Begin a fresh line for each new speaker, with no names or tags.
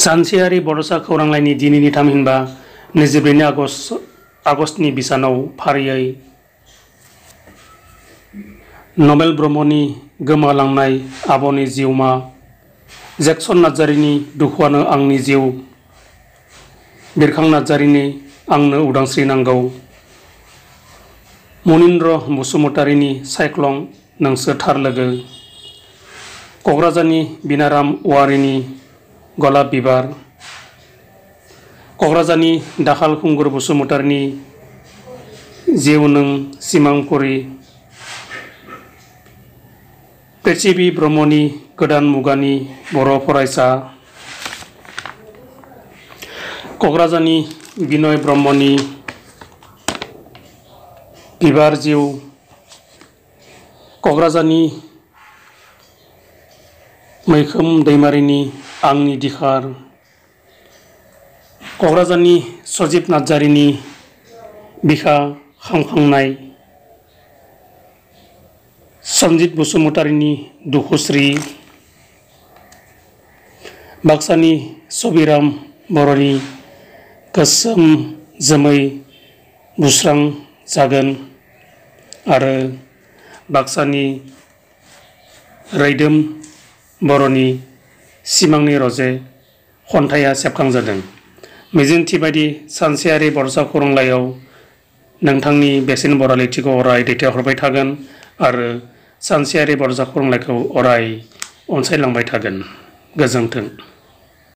सानसेयारि बड'सा खौरांलाइनि दिनैनि थामहिनबा 24 आगस्तनि बिसानाव फारियै नबेल ब्रह्मनि गोमालांनाय आब'नि जिउमा, जेक्सन नार्जारिनि दुखुआनो आंनि जिउ, बिरखां नार्जारिनि आंनो उदांस्रि नांगौ, मनिन्द्र बसुमतारिनि सायख्लं नोंसोर थार लोगो, क'क्राझारनि बिनाराम औवारिनि गलाप बिबार, क'क्राझारनि दाखाल खुंगुर बसुमतारिनि जिउ नों सिमांपुरि, पृथिबि ब्रह्मनि गोदान मुगानि बर' फरायसा, क'क्राझारनि बिनय ब्रह्मनि बिबार जिउ, क'क्राझारनि मैखोम दैमारिनि आंनि दिखार, क'क्राझारनि सजिब नार्जारिनि बिखा खामखांनाय, सन्जित बसुमतारिनि दुखुस्रि, बाक्सानि सबिराम बर'नि गोसोम जोमै बुस्रां जागोन आरो बाक्सानि रैदोम बर'नि सिमांनि रजे खन्थाइया सेबखांजादों। मिजिंथिबायदि सानसेयारि बड'सा खौरांलाइयाव नोंथांनि बेसेन बरा लिरथिखौ अराय दैथायहरबाय थागोन आरो सानसेयारि बड'सा खौरांलाइखौ अराय अनसायलांबाय थागोन। गोजोन्थों।